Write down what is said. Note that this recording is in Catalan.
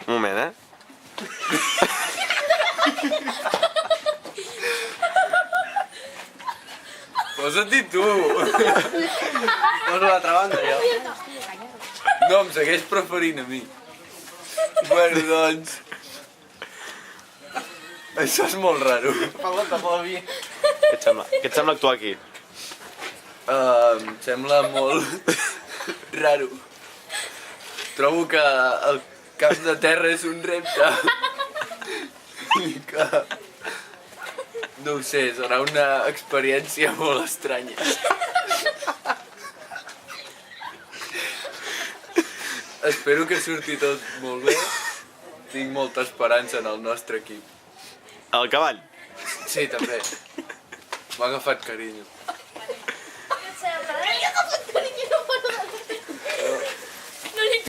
Un moment, eh? Posa't-hi tu! Posa l'altra banda, jo. No, em segueix preferint a mi. Bueno, doncs... Això és molt raro. Parla de vi. Què et sembla actuar aquí? Em sembla molt raro. Trobo que el camp de terra és un repte. I que... No ho sé, serà una experiència molt estranya. Espero que surti tot molt bé. Tinc molta esperança en el nostre equip. El cavall? Sí, també. M'ha agafat carinyo.